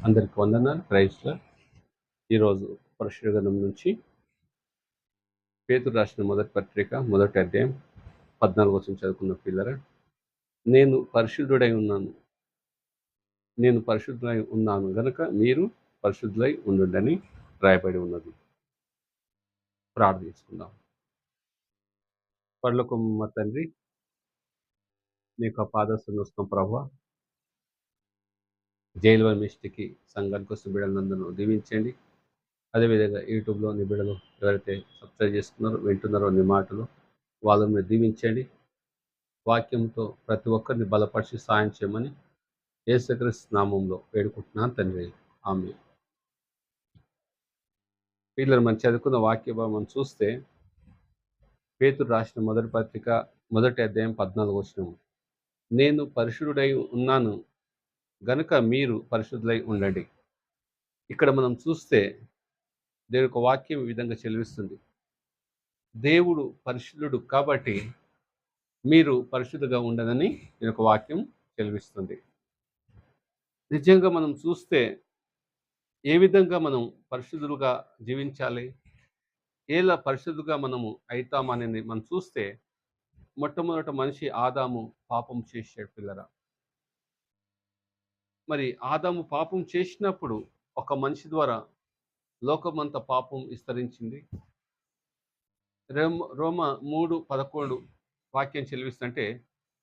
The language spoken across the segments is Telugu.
అందరికి వందనాలు. క్రైస్తవ ఈరోజు పరిశుద్ధ గ్రంథం నుంచి పేతురు రాసిన మొదటి పత్రిక మొదటి అధ్యాయం 14 వచనం చదువుకున్న పిల్లరా, నేను పరిశుద్ధులై ఉన్నాను గనుక మీరు పరిశుద్ధులై ఉండుడని రాయబడి ఉన్నది. ప్రార్థించుకుందాం. పరలోకము మా తండ్రి, నీకు పాదస్తున్న వస్తున్నాం ప్రభువా. జైలు మిస్టికి సంఘానికి వస్తున్న బిడ్డలందరూ దీవించండి. అదేవిధంగా యూట్యూబ్లో నీ బిడ్డలు ఎవరైతే సబ్స్క్రైబ్ చేసుకున్నారో వింటున్నారో నీ మాటలు వాళ్ళని మీరు దీవించండి. వాక్యంతో ప్రతి ఒక్కరిని బలపరిచి సాయం చేయమని యేసుక్రీస్తు నామంలో వేడుకుంటున్నాను తండ్రి. ఆమేన్. పిల్లలు మనం చదువుకున్న వాక్య భాగం చూస్తే పేతురు రాసిన మొదటి పత్రిక మొదటి అధ్యాయం 14 వచనం, నేను పరిశుద్ధుడై ఉన్నాను గనుక మీరు పరిశుద్ధులై ఉండండి. ఇక్కడ మనం చూస్తే దేవుని యొక్క వాక్యం ఈ విధంగా చెలివిస్తుంది. దేవుడు పరిశుద్ధుడు కాబట్టి మీరు పరిశుద్ధంగా ఉండదని దీని యొక్క వాక్యం చెలివిస్తుంది. నిజంగా మనం చూస్తే ఏ విధంగా మనం పరిశుద్ధులుగా జీవించాలి, ఎలా పరిశుద్ధులుగా మనము అవుతామనేది మనం చూస్తే మొట్టమొదట మనిషి ఆదాము పాపం చేసాడు పిల్లరా. మరి ఆదాము పాపం చేసినప్పుడు ఒక మనిషి ద్వారా లోకమంతా పాపం విస్తరించింది. రోమ 3:11 వాక్యం చెలివిస్తుంటే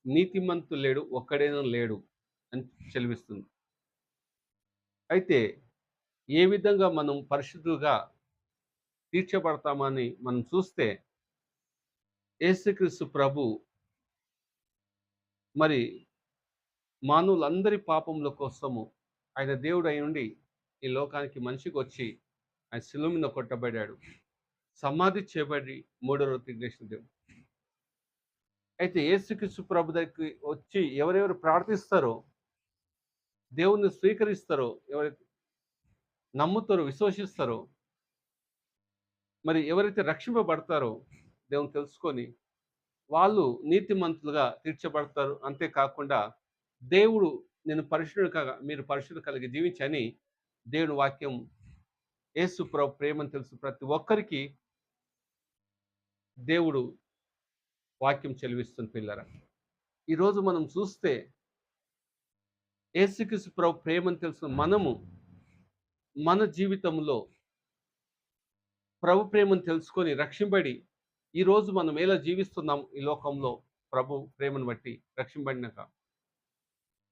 నీతిమంతుడు లేడు, ఒక్కడేనూ లేడు అని చెలివిస్తుంది. అయితే ఏ విధంగా మనం పరిశుద్ధులుగా తీర్చబడతామని మనం చూస్తే యేసుక్రీస్తు ప్రభు మరి మానవులందరి పాపముల కోసము ఆయన దేవుడు అయి ఉండి ఈ లోకానికి మనిషికి వచ్చి ఆయన శిలువ మీద కొట్టబడ్డాడు, సమాధి చేయబడి మూడో రోజు తిరిగేసిన దేవుడు. అయితే యేసుక్రీస్తు ప్రభు దగ్గరికి వచ్చి ఎవరెవరు ప్రార్థిస్తారో, దేవుణ్ణి స్వీకరిస్తారో, ఎవరైతే నమ్ముతారో, విశ్వసిస్తారో, మరి ఎవరైతే రక్షింపబడతారో దేవుని తెలుసుకొని వాళ్ళు నీతిమంతులుగా తీర్చబడతారు. అంతేకాకుండా దేవుడు నేను పరిశుద్ధుడు కాగా మీరు పరిశుద్ధి కలిగి జీవించని దేవుని వాక్యం యేసు ప్రభు ప్రేమను తెలుసు ప్రతి ఒక్కరికి దేవుడు వాక్యం చెలివిస్తుంది పిల్లరా. ఈరోజు మనం చూస్తే యేసుక్రీస్తు ప్రభు ప్రేమను తెలుసు మనము మన జీవితంలో ప్రభు ప్రేమను తెలుసుకొని రక్షింపడి ఈరోజు మనం ఎలా జీవిస్తున్నాం ఈ లోకంలో ప్రభు ప్రేమను బట్టి రక్షింపడినాక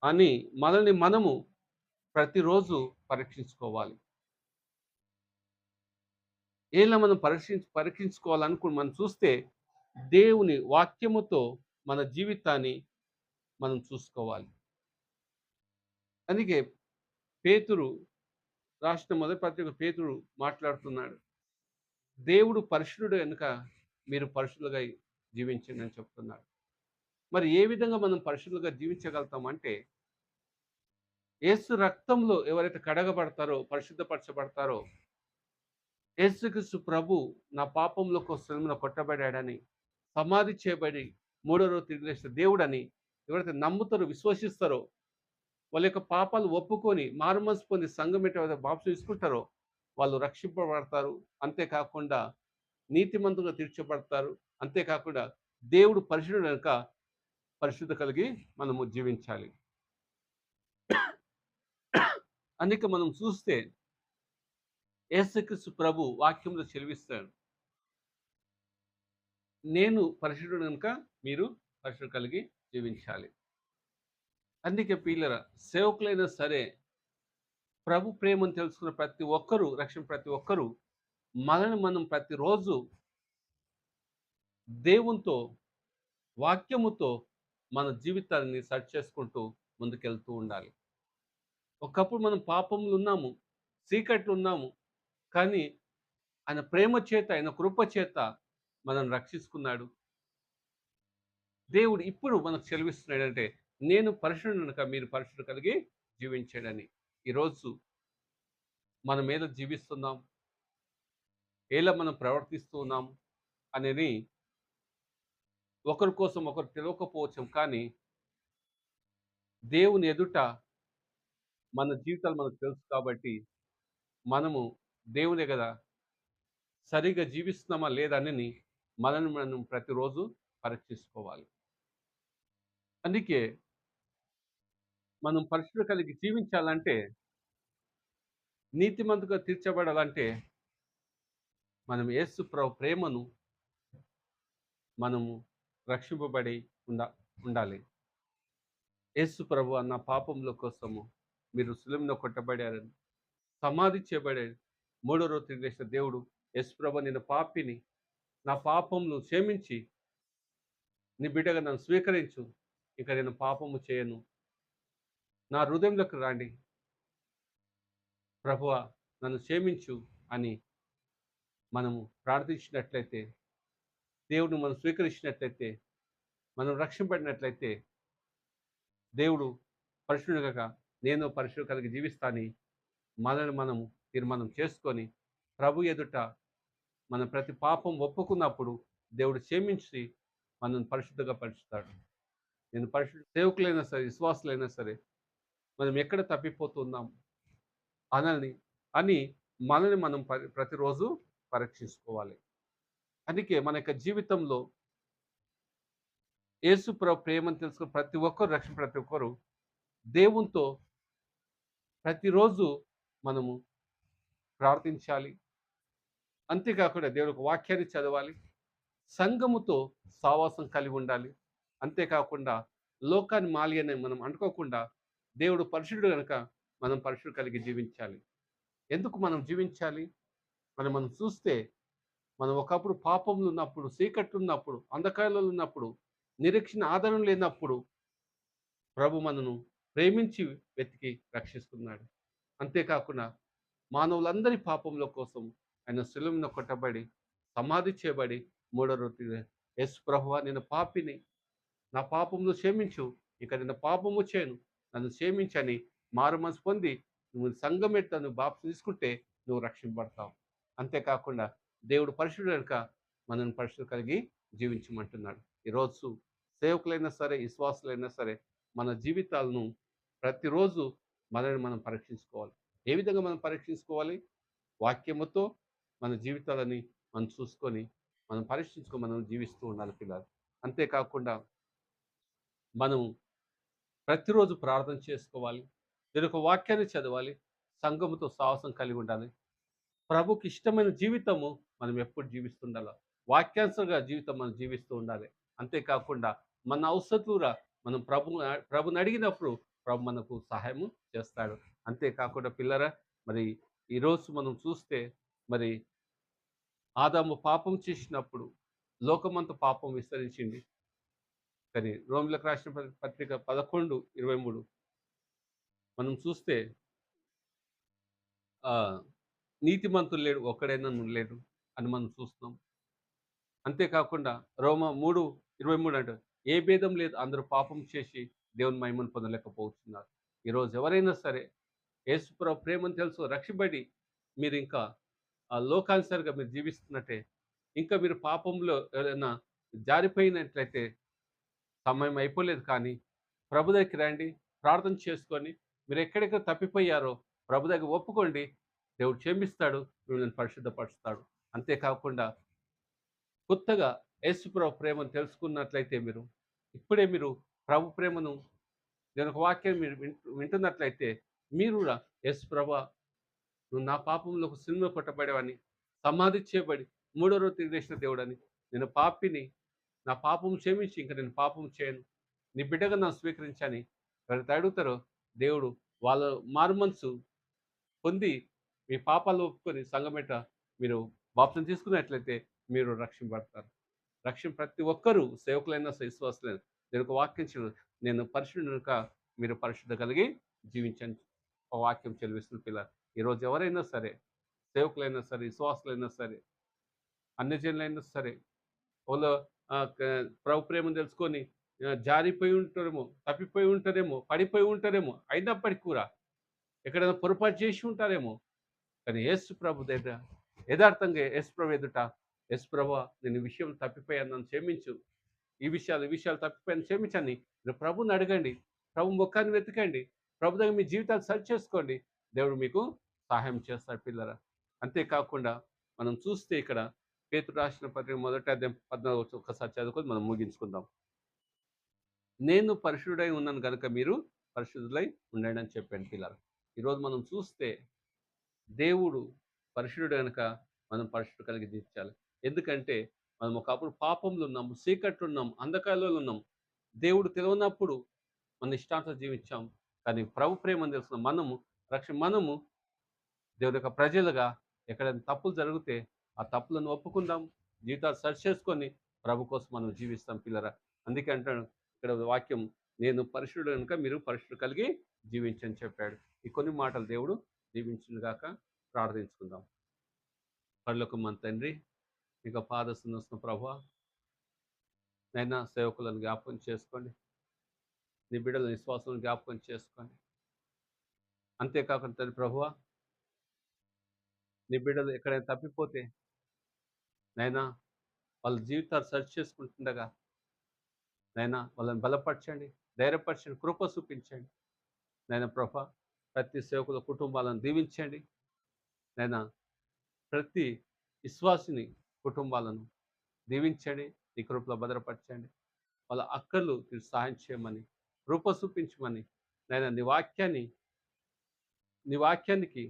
అని మనల్ని మనము ప్రతిరోజు పరీక్షించుకోవాలి. ఎలా మనం పరీక్షించుకోవాలనుకుని మనం చూస్తే దేవుని వాక్యముతో మన జీవితాన్ని మనం చూసుకోవాలి. అందుకే పేతురు రాసిన మొదటి పత్రిక పేతురు మాట్లాడుతున్నాడు, దేవుడు పరిశుద్ధుడు కనుక మీరు పరిశుద్ధులుగా జీవించండి అని చెప్తున్నాడు. మరి ఏ విధంగా మనం పరిశుద్ధులుగా జీవించగలుగుతామంటే యేసు రక్తంలో ఎవరైతే కడగబడతారో, పరిశుద్ధపరచబడతారో, యేసుక్రీస్తు ప్రభు నా పాపంలో కోసం కొట్టబడాడని, సమాధి చేయబడి మూడో రోజు తిరిగి లేచిన దేవుడని ఎవరైతే నమ్ముతారో, విశ్వసిస్తారో, వాళ్ళ యొక్క పాపాలు ఒప్పుకొని మారుమనసు పొంది సంఘం బాప్తిసం తీసుకుంటారో వాళ్ళు రక్షింపబడతారు. అంతేకాకుండా నీతిమంతులుగా తీర్చబడతారు. అంతేకాకుండా దేవుడు పరిశుద్ధుడు కనుక పరిశుద్ధ కలిగి మనము జీవించాలి. అందుకే మనం చూస్తే యేసుక్రీస్తు ప్రభు వాక్యంలో చెలివిస్తాడు, నేను పరిశుద్ధుడు కనుక మీరు పరిశుద్ధ కలిగి జీవించాలి. అందుకే పిల్లరా, సేవకులైనా సరే ప్రభు ప్రేమను తెలుసుకున్న ప్రతి ఒక్కరూ ప్రతి ఒక్కరూ మనల్ని మనం ప్రతిరోజు దేవునితో వాక్యముతో మన జీవితాన్ని సరి చేసుకుంటూ ముందుకెళ్తూ ఉండాలి. ఒకప్పుడు మనం పాపంలో ఉన్నాము, చీకట్లు ఉన్నాము, కానీ ఆయన ప్రేమ చేత, ఆయన కృప చేత మనం రక్షించుకున్నాడు. దేవుడు ఇప్పుడు మనకు సెలవిస్తున్నాడంటే నేను పరిశుద్ధుడు కనుక మీరు పరిశుద్ధ కలిగి జీవించాడని. ఈరోజు మనం మీద జీవిస్తున్నాం, ఎలా మనం ప్రవర్తిస్తూ ఉన్నాం అనేది ఒకరి కోసం ఒకరు తెలియకపోవచ్చు, కానీ దేవుని ఎదుట మన జీవితాలు మనకు తెలుసు కాబట్టి మనము దేవుడే కదా! సరిగ్గా జీవిస్తున్నామా లేదా అని మనల్ని మనం ప్రతిరోజు పరీక్షించుకోవాలి. అందుకే మనం పరిశుభ్రత కలిగి జీవించాలంటే, నీతిమంతుగా తీర్చబడాలంటే, మనం యేసు ప్రభు ప్రేమను మనము రక్షింపబడి ఉండ ఉండాలి. యేసు ప్రభు అన్న పాపముల కోసము మీరు శిలువలో కొట్టబడారని, సమాధి చేయబడారు. మూడో రోజు తిరిగి లేచిన దేవుడు, యేసు ప్రభు నేను పాపిని, నా పాపములు క్షమించి, నీ బిడ్డగా నన్ను స్వీకరించు. ఇక నేను పాపము చేయను. నా హృదయంలోకి రండి. ప్రభువా నన్ను క్షమించు అని మనము ప్రార్థించినట్లయితే, దేవుడిని మనం స్వీకరించినట్లయితే, మనం రక్షింపబడినట్లయితే, దేవుడు పరిశుద్ధుడుగా నేను పరిశుద్ధత కలిగి జీవిస్తానని మనల్ని మనము తీర్మానం చేసుకొని, ప్రభు ఎదుట మన ప్రతి పాపం ఒప్పుకున్నప్పుడు దేవుడు క్షమించి మనల్ని పరిశుద్ధంగా పరుచుతాడు. నేను పరిశుద్ధ సేవకులైనా సరే, విశ్వాసులైనా సరే, మనం ఎక్కడ తప్పిపోతున్నాం అనని అని మనల్ని మనం ప్రతిరోజు పరీక్షించుకోవాలి. అందుకే మన యొక్క జీవితంలో యేసు ప్రభు ప్రేమను తెలుసుకున్న ప్రతి ఒక్కరు దేవునితో ప్రతిరోజు మనము ప్రార్థించాలి. అంతేకాకుండా దేవుని యొక్క వాక్యాన్ని చదవాలి. సంఘముతో సావాసం కలిగి ఉండాలి. అంతేకాకుండా లోకాన్ని మాలి మనం అనుకోకుండా దేవుడు పరిశుద్ధుడు గనుక మనం పరిశుద్ధి కలిగి జీవించాలి. ఎందుకు మనం జీవించాలి? మనం చూస్తే మనం ఒకప్పుడు పాపంలో ఉన్నప్పుడు, చీకట్లో ఉన్నప్పుడు, అంధకారంలో ఉన్నప్పుడు, నిరీక్షణ ఆధారం లేనప్పుడు ప్రభు మనను ప్రేమించి వెతికి రక్షిస్తున్నాడు. అంతేకాకుండా మానవులందరి పాపముల కోసం ఆయన శిలువన కొట్టబడి, సమాధి చేయబడి, మూడో రోజు యేసు ప్రభువా నేను పాపిని, నా పాపములు క్షమించు, ఇక నేను పాపము చేయను, నన్ను క్షమించని మారుమనసు పొంది నువ్వు సంఘం ఎట్ట నువ్వు బాప్తిసం తీసుకుంటే నువ్వు రక్షింపబడతావు. అంతేకాకుండా దేవుడు పరిశుద్ధుడు గనుక మనల్ని పరిశుద్ధత కలిగి జీవించమంటున్నాడు. ఈరోజు సేవకులైనా సరే, విశ్వాసులైనా సరే, మన జీవితాలను ప్రతిరోజు మనల్ని మనం పరీక్షించుకోవాలి. ఏ విధంగా మనం పరీక్షించుకోవాలి? వాక్యముతో మన జీవితాలని మనం చూసుకొని, మనం పరీక్షించుకొని మనం జీవిస్తూ ఉండాలి పిల్లలు. అంతేకాకుండా మనం ప్రతిరోజు ప్రార్థన చేసుకోవాలి. దీని ఒక వాక్యాన్ని చదవాలి. సంఘముతో సాహసం కలిగి ఉండాలి. ప్రభుకి ఇష్టమైన జీవితము మనం ఎప్పుడు జీవిస్తుండాలి. వాక్యానుసారంగా జీవితం మనం జీవిస్తూ ఉండాలి. అంతేకాకుండా మన అవసరతురా మనం ప్రభుని అడిగినప్పుడు ప్రభు మనకు సహాయము చేస్తాడు. అంతేకాకుండా పిల్లరా మరి ఈరోజు మనం చూస్తే మరి ఆదాము పాపం చేసినప్పుడు లోకమంతా పాపం విస్తరించింది. కానీ రోమిలకు రాసిన పత్రిక 11:23 మనం చూస్తే నీతిమంతులు లేడు, ఒక్కడైనా లేడు అని మనం చూస్తున్నాం. అంతేకాకుండా రోమ 3:23 అంటే ఏ భేదం లేదు, అందరూ పాపం చేసి దేవుని మహిమను పొందలేకపోతున్నారు. ఈరోజు ఎవరైనా సరే యేసుప్రభు ప్రేమను తెలుసు రక్షింపబడి మీరు ఇంకా లోకానుసారంగా మీరు జీవిస్తున్నట్టే, ఇంకా మీరు పాపంలో ఎవరైనా జారిపోయినట్లయితే సమయం అయిపోలేదు. కానీ ప్రభు దగ్గరికి రండి, ప్రార్థన చేసుకొని మీరు ఎక్కడెక్కడ తప్పిపోయారో ప్రభు దగ్గర ఒప్పుకోండి. దేవుడు క్షమిస్తాడు, మిమ్మల్ని పరిశుద్ధపరుస్తాడు. అంతేకాకుండా కొత్తగా యేసుప్రభు ప్రేమను తెలుసుకున్నట్లయితే ఇప్పుడే మీరు ప్రభు ప్రేమను నేను ఒక వాక్యాన్ని మీరు వింటున్నట్లయితే మీరు కూడా యేసు ప్రభా నువ్వు నా పాపంలో ఒక సిలువలో కొట్టబడేవాడిని, సమాధి చేయబడి మూడో రోజు తిరిగి లేచిన దేవుడని, నేను పాపిని, నా పాపం క్షమించి ఇంక నేను పాపం చేయను, నీ బిడ్డగా నన్ను స్వీకరించని ఎవరైతే అడుగుతారో దేవుడు వాళ్ళ మారుమనసు పొంది మీ పాపాలు ఒప్పుకొని సంఘమేట మీరు బాప్తిసం తీసుకున్నట్లయితే మీరు రక్షింపబడతారు. ప్రతి ఒక్కరూ సేవకులైనా విశ్వాసులైనా నేను ఒక వాక్యం నేను పరిశుద్ధునిగా మీరు పరిశుద్ధ కలిగి జీవించండి. ఒక వాక్యం చెల్లిస్తున్న పిల్లలు ఈరోజు ఎవరైనా సరే, సేవకులైనా సరే, విశ్వాసులైనా సరే, అన్యజనులైనా సరే, వాళ్ళు ప్రభు ప్రేమను తెలుసుకొని జారిపోయి ఉంటారేమో, తప్పిపోయి ఉంటారేమో, పడిపోయి ఉంటారేమో, అయినప్పటికీ కూడా ఎక్కడైనా పొరపాటు చేసి ఉంటారేమో, కానీ యేసు ప్రభు దగ్గర యథార్థంగా యేసు ప్రభు ఎదుట యేసు ప్రభువా నేను ఈ విషయం తప్పిపోయాను, నన్ను క్షమించు, ఈ విషయాలు తప్పిపోయాను క్షమించని మీరు ప్రభుని అడగండి. ప్రభు ముఖాన్ని వెతకండి. ప్రభు దగ్గర మీ జీవితాలు సరి చేసుకోండి. దేవుడు మీకు సహాయం చేస్తాడు పిల్లరా. అంతేకాకుండా మనం చూస్తే ఇక్కడ పేతురు రాసిన పత్రిక మొదటి అధ్యాయం 14 వచనం ఒక్కసారి చదువుకొని మనం ముగించుకుందాం. నేను పరిశుద్ధుడై ఉన్నాను గనుక మీరు పరిశుద్ధులై ఉండండి అని చెప్పాను పిల్లరా. ఈరోజు మనం చూస్తే దేవుడు పరిశుద్ధుడు గనుక మనం పరిశుద్ధత కలిగి జీవించాలి. ఎందుకంటే మనం ఒకప్పుడు పాపంలో ఉన్నాం, చీకట్లో ఉన్నాం, అంధకారంలో ఉన్నాం. దేవుడు తెలవనప్పుడు మన ఇష్టానుసారం జీవించాం. కానీ ప్రభు ప్రేమను తెలుసుకున్న మనము దేవుని యొక్క ప్రజలుగా ఎక్కడైనా తప్పులు జరిగితే ఆ తప్పులను ఒప్పుకుందాం. జీవితాలు సరి చేసుకొని ప్రభు కోసం మనం జీవిస్తాం పిల్లరా. అందుకే అంటాడు ఇక్కడ వాక్యం, నేను పరిశుద్ధుడు కనుక మీరు పరిశుద్ధత కలిగి జీవించని చెప్పాడు. ఈ కొన్ని మాటలు దేవుడు దీవించును గాక. ప్రార్థించుకుందాం. పరలోకం మన తండ్రి, మీకు పాదస్తున్న ప్రభువా, నైనా సేవకులను జ్ఞాపకం చేసుకోండి. నీ బిడ్డల విశ్వాసాలను జ్ఞాపకం చేసుకోండి. అంతేకాకుండా తండ్రి ప్రభువా, నీ బిడ్డలు ఎక్కడైనా తప్పిపోతే నైనా వాళ్ళ జీవితాలు సరి చేసుకుంటుండగా నైనా వాళ్ళని బలపరచండి, ధైర్యపరచండి, కృప చూపించండి. నైనా ప్రభా, ప్రతి సేవకుల కుటుంబాలను దీవించండి. నైనా ప్రతి విశ్వాసిని కుటుంబాలను దీవించండి, నీ కృపలో భద్రపరచండి. వాళ్ళ అక్కర్లు మీరు సహాయం చేయమని, కృప చూపించమని, నైనా నీ వాక్యానికి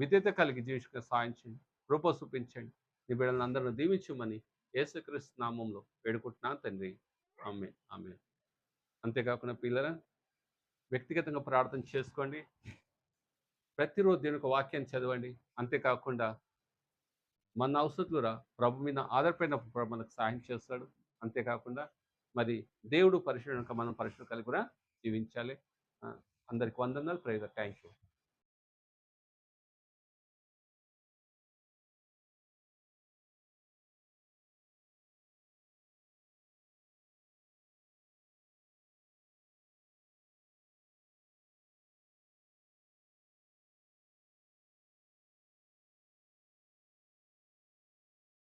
విధేయత కలిగి జీవించుకునే సహాయం చేయండి, కృప చూపించండి. నీ బిడ్డలను అందరిని దీవించమని యేసుక్రీస్తు నామంలో వేడుకుంటున్నాను తండ్రి. ఆమేన్, ఆమేన్. అంతేకాకుండా పిల్లరా, వ్యక్తిగతంగా ప్రార్థన చేసుకోండి. ప్రతిరోజు దేవుని యొక్క వాక్యాన్ని చదవండి. అంతేకాకుండా మన అవసరతులురా ప్రభు మీద ఆధారపడినప్పుడు ప్రభు మనకు సహాయం చేస్తాడు. అంతేకాకుండా మరి దేవుడు పరిశుద్ధుడు కనుక మనం పరిశుద్ధత కలిగి కూడా జీవించాలి. అందరికి వందనాలు. Thank you.